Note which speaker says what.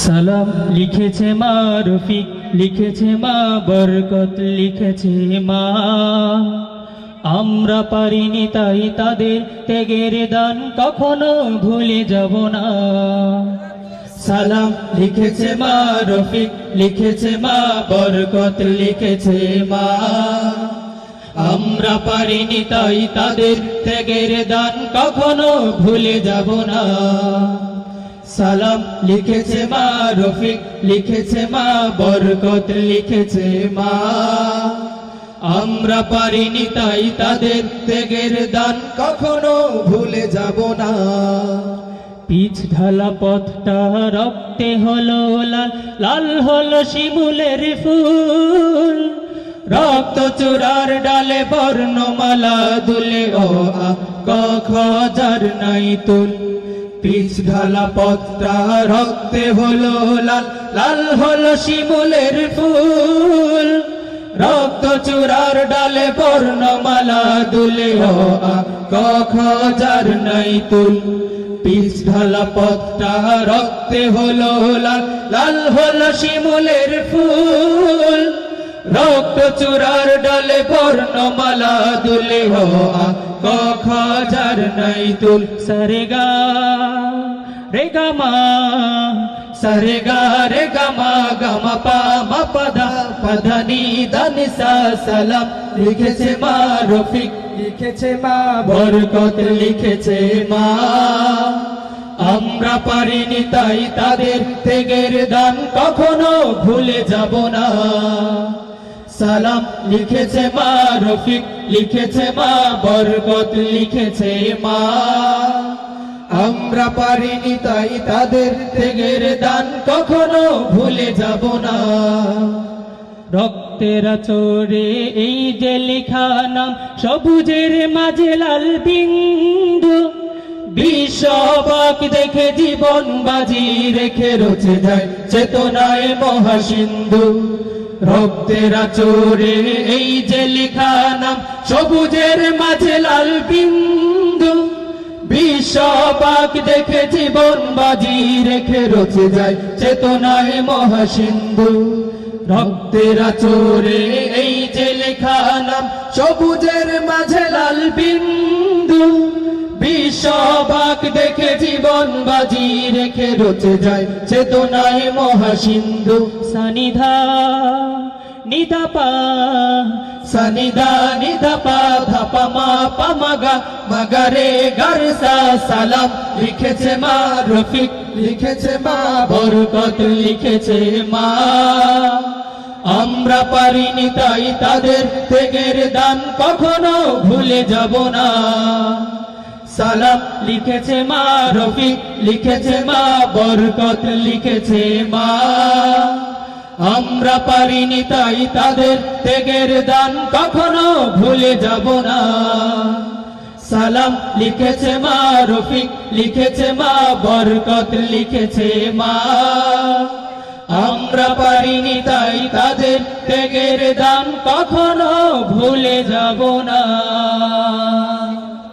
Speaker 1: সালাম লিখেছে মা রফিক, লিখেছে মা বরকত, লিখেছে মা। আমরা পারিনি তাই তাদের ত্যাগের দান কখনো ভুলে যাব না। সালাম লিখেছে মা রফিক, লিখেছে মা বরকত, লিখেছে মা। আমরা পারিনি তাই তাদের ত্যাগের দান কখনো ভুলে যাব না। সালাম লিখেছে মা রফিক, লিখেছে মা বরকত, লিখেছে মা। আমরা পারিনি তাই তাদের ত্যাগের দান কখনো ভুলে যাব না। পিচ ঢালা পথটা রক্তে হলো লাল, লাল হলো শিমুলের ফুল। রক্ত চূড়ার ডালে বর্ণমালা দুলে ও আ ক খ যার নাই তুল। পিচ ঢালা পথটা রক্তে হলো লাল, লাল হলো শিমুলের ফুল। রক্ত চূড়ার ডালে বর্ণমালা দুলে ও আ ক খ যার নাই তুল। পিচ ঢালা পথটা রক্তে হলো লাল, লাল হলো শিমুলের ফুল। রক্ত চূড়ার ডালে বর্ণমালা দুলে ও আ ক খ যার নাই তুল। সারে গা রে গা মা, সারে গা রে গা মা, গা মা পা মা পা ধা, পা ধা নি ধা নি সা। সালাম লিখেছে মা রফিক, লিখেছে মা বরকত, লিখেছে মা। আমরা পারিনি তাই তাদের ত্যাগের দান কখনো ভুলে যাব না। সালাম লিখেছে মা রফিক, লিখেছে মা বরকত, লিখেছে মা। আমরা পারিনি তাই তাদের ত্যাগের দান কখনো ভুলে যাব না। রক্তের চোরে এই যে লেখা নাম, সবুজের মাঝে লাল বিন্দু। বিশ্ববাক দেখে জীবন বাজি রেখে রচে যায় চেতনায় মহাসিন্ধু। রক্তের চোরে এই যে লেখা নাম, সবুজের মাঝে লাল বিন্দু। বিশ্ববাক দেখে জীবন বাজি রেখে রচে যায় চেতনায় মহাসিন্ধু। রক্তের চোরে এই যে লেখা নাম, সবুজের মাঝে লাল বিন্দু। বিশ্ববাক দেখে জীবন বাজি রেখে রচে যায় চেতনায় মহাসিন্ধু। সানিধা নিধা পা, সানিধা নিধা পা, ধা পা মা পা মাগা, মাগারে গার সা। সালাম লিখেছে মা রফিক, লিখেছে মা বরকত, লিখেছে মা। আমরা পারিনি তাই তাদের ত্যাগের দান কখনো ভুলে যাব না। সালাম লিখেছে মা রফিক, লিখেছে মা বরকত, লিখেছে মা। আমরা পারিনি তাই তাদের ত্যাগের দান কখনো ভুলে যাব না। সালাম লিখেছে মা রফিক, লিখেছে মা বরকত, লিখেছে মা। আমরা পারিনি তাই তাদের ত্যাগের দান কখনো ভুলে যাব না।